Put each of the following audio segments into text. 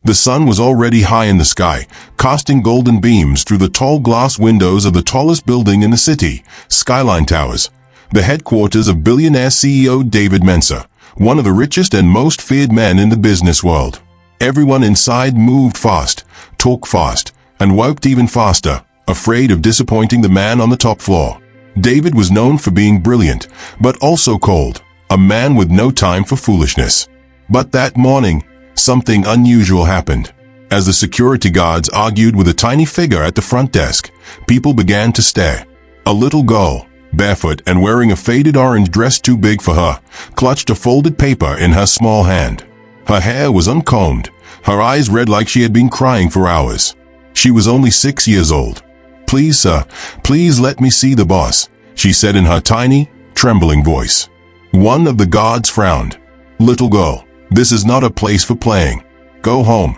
The sun was already high in the sky, casting golden beams through the tall glass windows of the tallest building in the city, Skyline Towers, the headquarters of billionaire CEO David Mensa, one of the richest and most feared men in the business world. Everyone inside moved fast, talked fast, and worked even faster, afraid of disappointing the man on the top floor. David was known for being brilliant, but also cold, a man with no time for foolishness. But that morning, something unusual happened. As the security guards argued with a tiny figure at the front desk, people began to stare. A little girl, barefoot and wearing a faded orange dress too big for her, clutched a folded paper in her small hand. Her hair was uncombed, her eyes red like she had been crying for hours. She was only 6 years old. "Please, sir, please let me see the boss," she said in her tiny, trembling voice. One of the guards frowned. "Little girl, this is not a place for playing. Go home."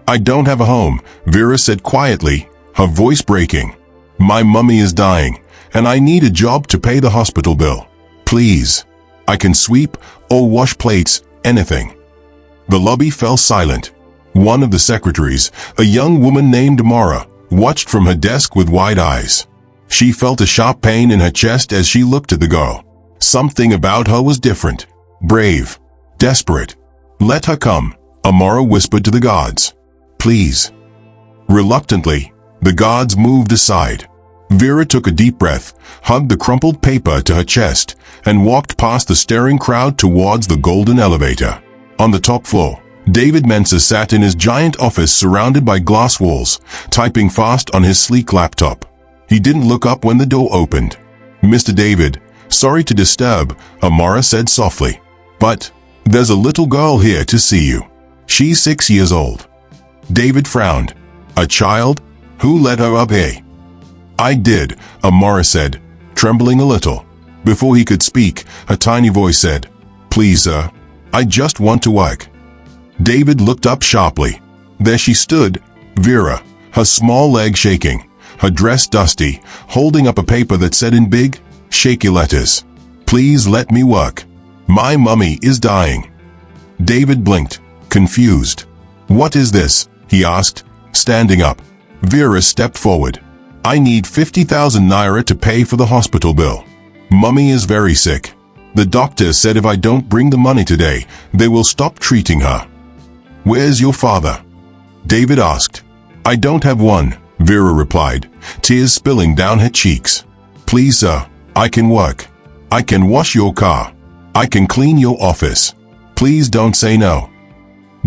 "I don't have a home," Vera said quietly, her voice breaking. "My mummy is dying, and I need a job to pay the hospital bill. Please. I can sweep or wash plates, anything." The lobby fell silent. One of the secretaries, a young woman named Mara, watched from her desk with wide eyes. She felt a sharp pain in her chest as she looked at the girl. Something about her was different. Brave. Desperate. "Let her come," Amara whispered to the guards. "Please." Reluctantly, the guards moved aside. Vera took a deep breath, hugged the crumpled paper to her chest, and walked past the staring crowd towards the golden elevator. On the top floor, David Mensa sat in his giant office surrounded by glass walls, typing fast on his sleek laptop. He didn't look up when the door opened. "Mr. David, sorry to disturb," Amara said softly. "But there's a little girl here to see you. She's 6 years old." David frowned. "A child? Who let her up here?" "I did," Amara said, trembling a little. Before he could speak, a tiny voice said, "Please, sir, I just want to work." David looked up sharply. There she stood, Vera, her small leg shaking, her dress dusty, holding up a paper that said in big, shaky letters, "Please let me work. My mummy is dying." David blinked, confused. "What is this?" he asked, standing up. Vera stepped forward. "I need 50,000 naira to pay for the hospital bill. Mummy is very sick. The doctor said if I don't bring the money today, they will stop treating her." "Where's your father?" David asked. "I don't have one," Vera replied, tears spilling down her cheeks. "Please, sir, I can work. I can wash your car. I can clean your office. Please don't say no."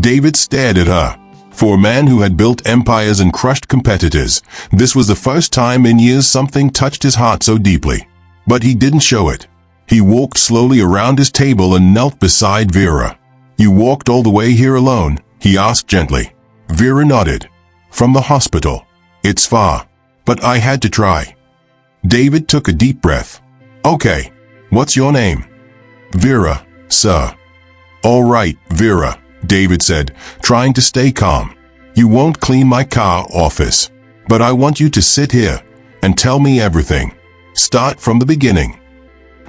David stared at her. For a man who had built empires and crushed competitors, this was the first time in years something touched his heart so deeply. But he didn't show it. He walked slowly around his table and knelt beside Vera. "You walked all the way here alone?" he asked gently. Vera nodded. "From the hospital. It's far, but I had to try." David took a deep breath. "Okay, what's your name?" "Vera, sir." "All right, Vera," David said, trying to stay calm. "You won't clean my car office, but I want you to sit here and tell me everything. Start from the beginning."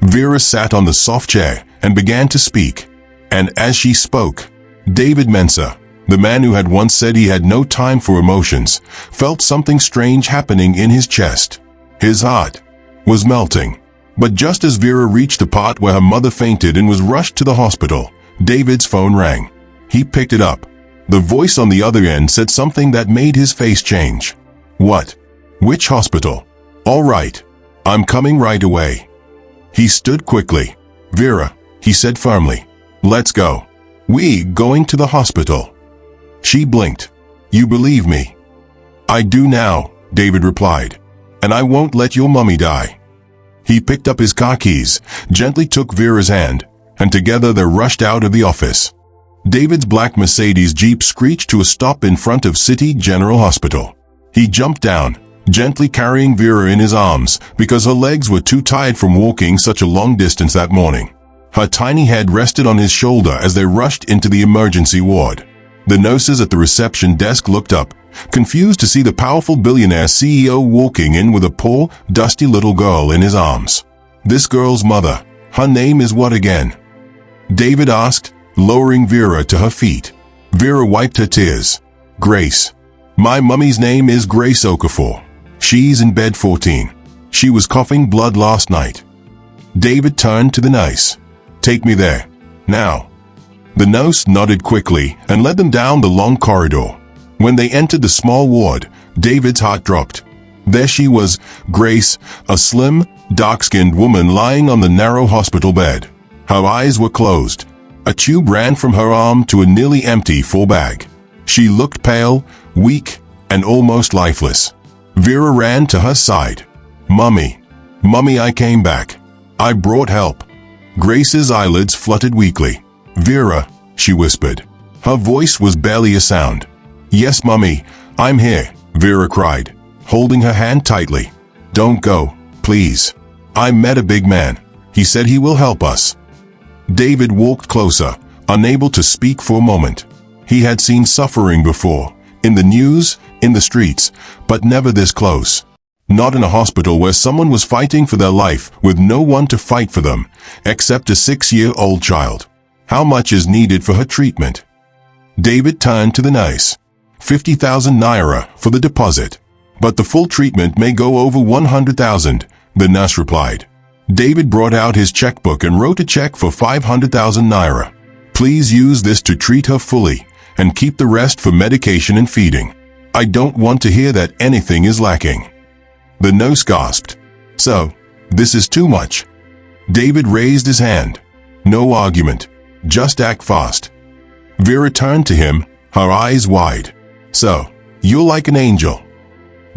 Vera sat on the soft chair and began to speak. And as she spoke, David Mensa, the man who had once said he had no time for emotions, felt something strange happening in his chest. His heart was melting. But just as Vera reached the part where her mother fainted and was rushed to the hospital, David's phone rang. He picked it up. The voice on the other end said something that made his face change. "What? Which hospital?" "All right. I'm coming right away." He stood quickly. "Vera," he said firmly, "let's go. We going to the hospital." She blinked. "You believe me?" "I do now," David replied. "And I won't let your mummy die." He picked up his car keys, gently took Vera's hand, and together they rushed out of the office. David's black Mercedes Jeep screeched to a stop in front of City General Hospital. He jumped down, gently carrying Vera in his arms because her legs were too tired from walking such a long distance that morning. Her tiny head rested on his shoulder as they rushed into the emergency ward. The nurses at the reception desk looked up, confused to see the powerful billionaire CEO walking in with a poor, dusty little girl in his arms. This girl's mother, her name is what again? David asked, lowering Vera to her feet. Vera wiped her tears. Grace. My mummy's name is Grace Okafor. She's in bed 14. She was coughing blood last night. David turned to the nurse. Take me there. Now. The nurse nodded quickly and led them down the long corridor. When they entered the small ward, David's heart dropped. There she was, Grace, a slim, dark-skinned woman lying on the narrow hospital bed. Her eyes were closed. A tube ran from her arm to a nearly empty full bag. She looked pale, weak, and almost lifeless. Vera ran to her side. Mummy. Mummy, I came back. I brought help. Grace's eyelids fluttered weakly. Vera, she whispered. Her voice was barely a sound. Yes, Mummy, I'm here, Vera cried, holding her hand tightly. Don't go, please. I met a big man. He said he will help us. David walked closer, unable to speak for a moment. He had seen suffering before, in the news, in the streets, but never this close. Not in a hospital where someone was fighting for their life with no one to fight for them, except a 6-year-old child. How much is needed for her treatment? David turned to the nurse. 50,000 naira for the deposit. But the full treatment may go over 100,000, the nurse replied. David brought out his checkbook and wrote a check for 500,000 naira. Please use this to treat her fully, and keep the rest for medication and feeding. I don't want to hear that anything is lacking. The nurse gasped. So, this is too much. David raised his hand. No argument. Just act fast. Vera turned to him, her eyes wide. So, you're like an angel.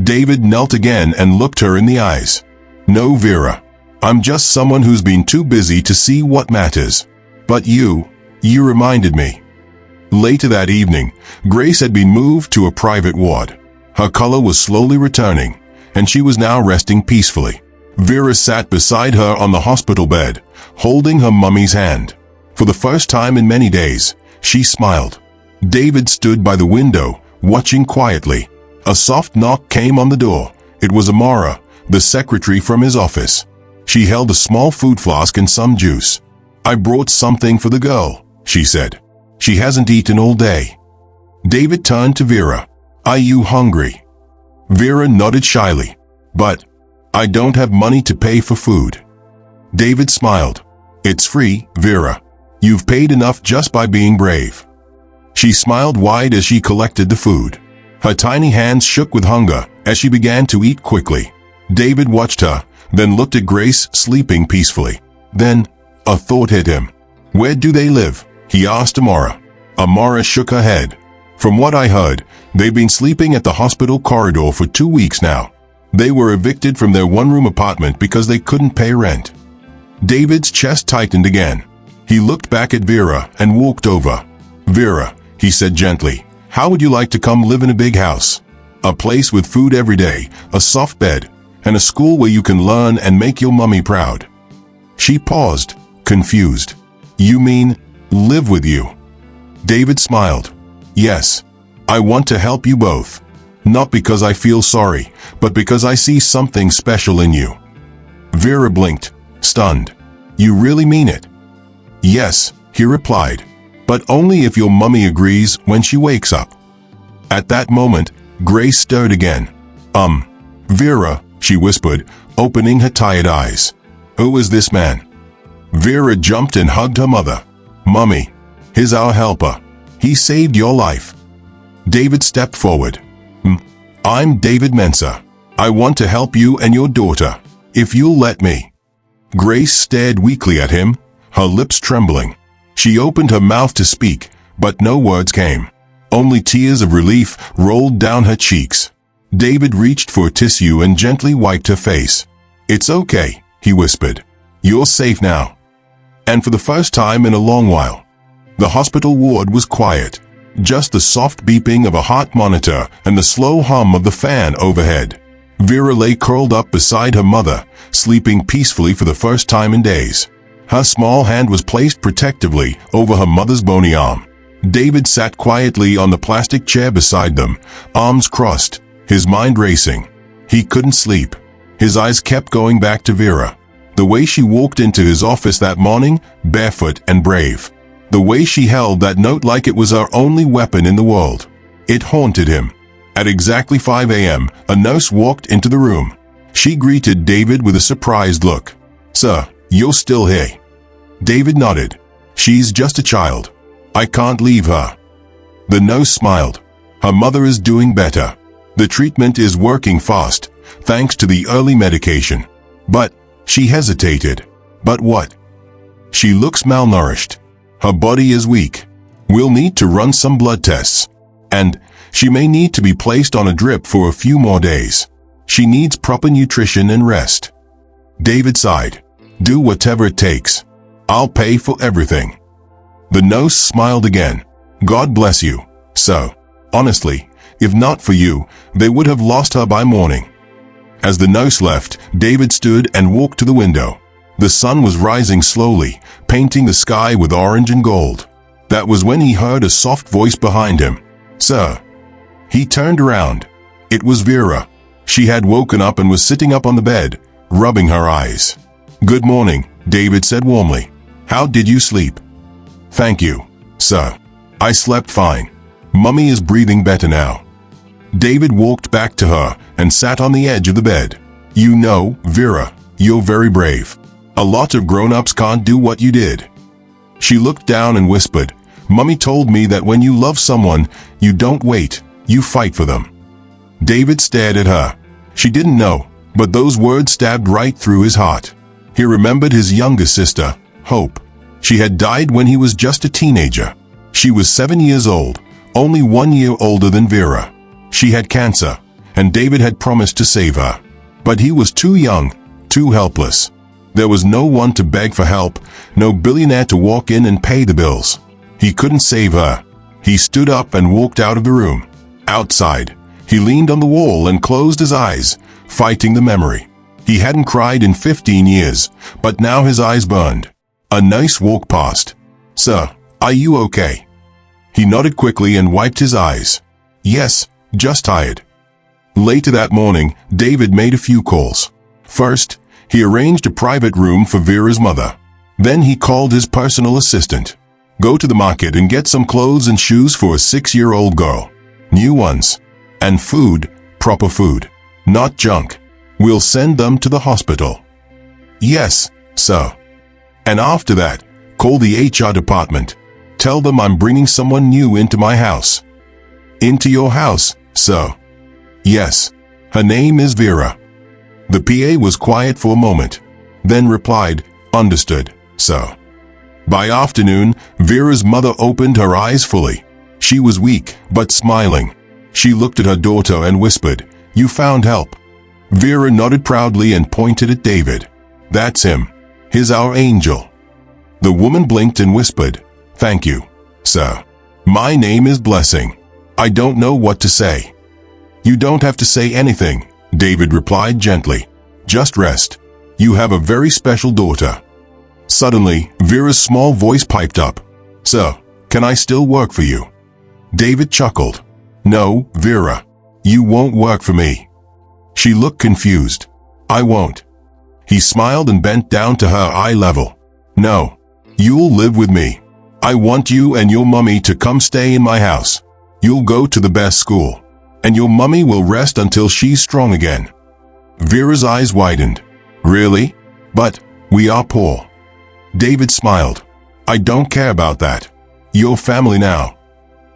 David knelt again and looked her in the eyes. No, Vera. I'm just someone who's been too busy to see what matters. But you reminded me. Later that evening, Grace had been moved to a private ward. Her color was slowly returning, and she was now resting peacefully. Vera sat beside her on the hospital bed, holding her mummy's hand. For the first time in many days, she smiled. David stood by the window, watching quietly. A soft knock came on the door. It was Amara, the secretary from his office. She held a small food flask and some juice. I brought something for the girl, she said. She hasn't eaten all day. David turned to Vera. Are you hungry? Vera nodded shyly. But I don't have money to pay for food. David smiled. It's free, Vera. You've paid enough just by being brave. She smiled wide as she collected the food. Her tiny hands shook with hunger as she began to eat quickly. David watched her, then looked at Grace sleeping peacefully. Then, a thought hit him. Where do they live? He asked Amara. Amara shook her head. From what I heard, they've been sleeping at the hospital corridor for 2 weeks now. They were evicted from their one-room apartment because they couldn't pay rent. David's chest tightened again. He looked back at Vera and walked over. Vera, he said gently, how would you like to come live in a big house? A place with food every day, a soft bed, and a school where you can learn and make your mummy proud. She paused, confused. You mean, live with you? David smiled. Yes, I want to help you both. Not because I feel sorry, but because I see something special in you. Vera blinked, stunned. You really mean it? Yes, he replied, but only if your mummy agrees when she wakes up. At that moment, Grace stirred again. Vera, she whispered, opening her tired eyes. Who is this man? Vera jumped and hugged her mother. Mummy, he's our helper. He saved your life. David stepped forward. I'm David Mensah. I want to help you and your daughter, if you'll let me. Grace stared weakly at him, her lips trembling. She opened her mouth to speak, but no words came. Only tears of relief rolled down her cheeks. David reached for a tissue and gently wiped her face. It's okay, he whispered. You're safe now. And for the first time in a long while, the hospital ward was quiet. Just the soft beeping of a heart monitor and the slow hum of the fan overhead. Vera lay curled up beside her mother, sleeping peacefully for the first time in days. Her small hand was placed protectively over her mother's bony arm. David sat quietly on the plastic chair beside them, arms crossed, his mind racing. He couldn't sleep. His eyes kept going back to Vera. The way she walked into his office that morning, barefoot and brave. The way she held that note like it was her only weapon in the world. It haunted him. At exactly 5 a.m., a nurse walked into the room. She greeted David with a surprised look. "Sir, you're still here." David nodded. "She's just a child. I can't leave her." The nurse smiled. "Her mother is doing better. The treatment is working fast, thanks to the early medication." "But," she hesitated. "But what?" "She looks malnourished. Her body is weak. We'll need to run some blood tests. And she may need to be placed on a drip for a few more days. She needs proper nutrition and rest." David sighed. "Do whatever it takes. I'll pay for everything." The nurse smiled again. "God bless you, sir. Honestly, if not for you, they would have lost her by morning." As the nurse left, David stood and walked to the window. The sun was rising slowly, painting the sky with orange and gold. That was when he heard a soft voice behind him. "Sir." He turned around. It was Vera. She had woken up and was sitting up on the bed, rubbing her eyes. "Good morning," David said warmly. "How did you sleep?" "Thank you, sir. I slept fine. Mummy is breathing better now." David walked back to her and sat on the edge of the bed. "You know, Vera, you're very brave. A lot of grown-ups can't do what you did." She looked down and whispered, "Mummy told me that when you love someone, you don't wait, you fight for them." David stared at her. She didn't know, but those words stabbed right through his heart. He remembered his younger sister, Hope. She had died when he was just a teenager. She was 7 years old, only 1 year older than Vera. She had cancer, and David had promised to save her. But he was too young, too helpless. There was no one to beg for help, no billionaire to walk in and pay the bills. He couldn't save her. He stood up and walked out of the room. Outside, he leaned on the wall and closed his eyes, fighting the memory. He hadn't cried in 15 years, but now his eyes burned. A nurse walked past. "Sir, are you okay?" He nodded quickly and wiped his eyes. "Yes, just tired." Later that morning, David made a few calls. First, he arranged a private room for Vera's mother. Then he called his personal assistant. "Go to the market and get some clothes and shoes for a 6-year-old girl. New ones. And food, proper food. Not junk. We'll send them to the hospital." "Yes, sir." "And after that, call the HR department. Tell them I'm bringing someone new into my house." "Into your house, sir?" "Yes. Her name is Vera." The PA was quiet for a moment, then replied, "Understood, sir." By afternoon, Vera's mother opened her eyes fully. She was weak, but smiling. She looked at her daughter and whispered, "You found help." Vera nodded proudly and pointed at David. "That's him. He's our angel." The woman blinked and whispered, "Thank you, sir. My name is Blessing. I don't know what to say." "You don't have to say anything," David replied gently. "Just rest. You have a very special daughter." Suddenly, Vera's small voice piped up. "Sir, can I still work for you?" David chuckled. "No, Vera. You won't work for me." She looked confused. "I won't." He smiled and bent down to her eye level. "No. You'll live with me. I want you and your mummy to come stay in my house. You'll go to the best school. And your mummy will rest until she's strong again." Vera's eyes widened. "Really? But we are poor." David smiled. "I don't care about that. You're family now."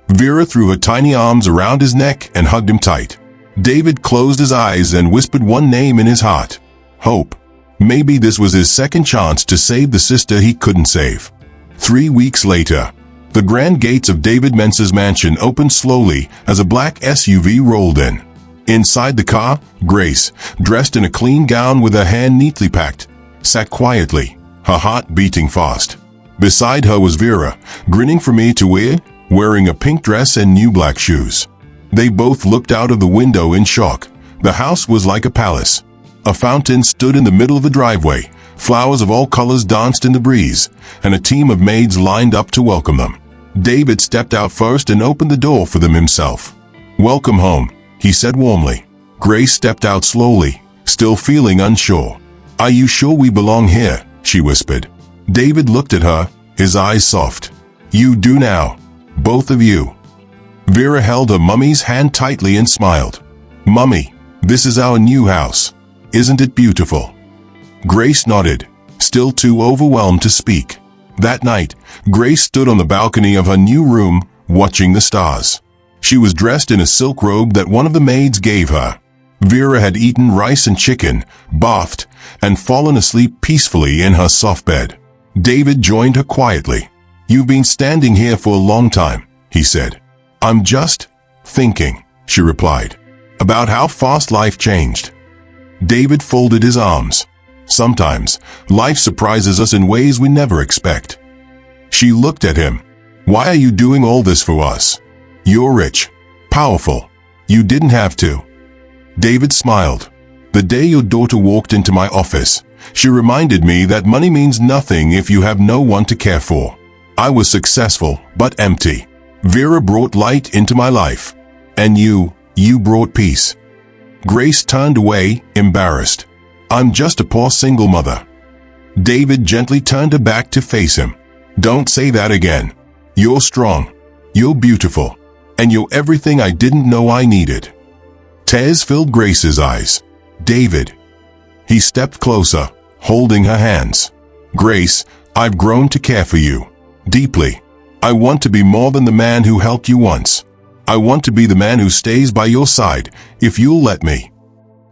Vera threw her tiny arms around his neck and hugged him tight. David closed his eyes and whispered one name in his heart. Hope. Maybe this was his second chance to save the sister he couldn't save. 3 weeks later, the grand gates of David Mensa's mansion opened slowly as a black SUV rolled in. Inside the car, Grace, dressed in a clean gown with her hair neatly packed, sat quietly, her heart beating fast. Beside her was Vera, grinning from ear to ear, wearing a pink dress and new black shoes. They both looked out of the window in shock. The house was like a palace. A fountain stood in the middle of the driveway, flowers of all colors danced in the breeze, and a team of maids lined up to welcome them. David stepped out first and opened the door for them himself. "Welcome home," he said warmly. Grace stepped out slowly, still feeling unsure. "Are you sure we belong here?" she whispered. David looked at her, his eyes soft. You do now. Both of you. Vera held her mummy's hand tightly and smiled. Mummy, this is our new house. Isn't it beautiful? Grace nodded, still too overwhelmed to speak. That night, Grace stood on the balcony of her new room, watching the stars. She was dressed in a silk robe that one of the maids gave her. Vera had eaten rice and chicken, bathed, and fallen asleep peacefully in her soft bed. David joined her quietly. You've been standing here for a long time, he said. I'm just thinking, she replied, about how fast life changed. David folded his arms. Sometimes, life surprises us in ways we never expect. She looked at him. Why are you doing all this for us? You're rich, powerful. You didn't have to. David smiled. The day your daughter walked into my office, she reminded me that money means nothing if you have no one to care for. I was successful, but empty. Vera brought light into my life. And you brought peace. Grace turned away, embarrassed. I'm just a poor single mother. David gently turned her back to face him. Don't say that again. You're strong. You're beautiful. And you're everything I didn't know I needed. Tears filled Grace's eyes. David. He stepped closer, holding her hands. Grace, I've grown to care for you. Deeply. I want to be more than the man who helped you once. I want to be the man who stays by your side, if you'll let me.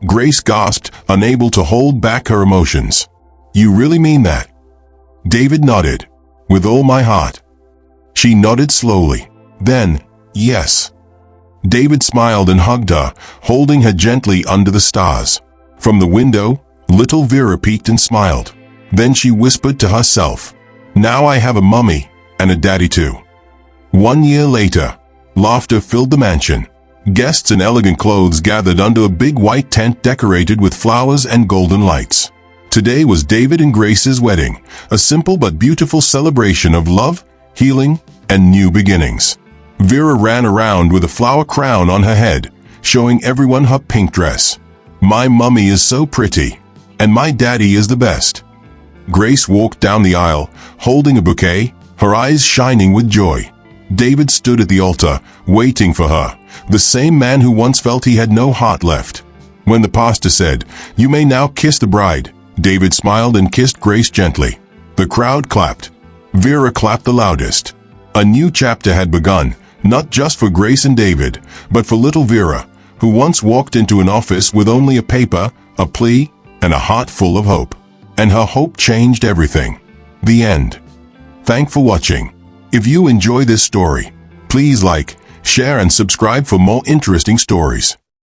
Grace gasped, unable to hold back her emotions. You really mean that? David nodded. With all my heart. She nodded slowly. Then, yes. David smiled and hugged her, holding her gently under the stars. From the window, little Vera peeked and smiled. Then she whispered to herself, now I have a mummy, and a daddy too. 1 year later, laughter filled the mansion. Guests in elegant clothes gathered under a big white tent decorated with flowers and golden lights. Today was David and Grace's wedding, a simple but beautiful celebration of love, healing, and new beginnings. Vera ran around with a flower crown on her head, showing everyone her pink dress. My mummy is so pretty, and my daddy is the best. Grace walked down the aisle, holding a bouquet, her eyes shining with joy. David stood at the altar, waiting for her, the same man who once felt he had no heart left. When the pastor said, "You may now kiss the bride," David smiled and kissed Grace gently. The crowd clapped. Vera clapped the loudest. A new chapter had begun, not just for Grace and David, but for little Vera, who once walked into an office with only a paper, a plea, and a heart full of hope. And her hope changed everything. The end. Thanks for watching. If you enjoy this story, please like, share and subscribe for more interesting stories.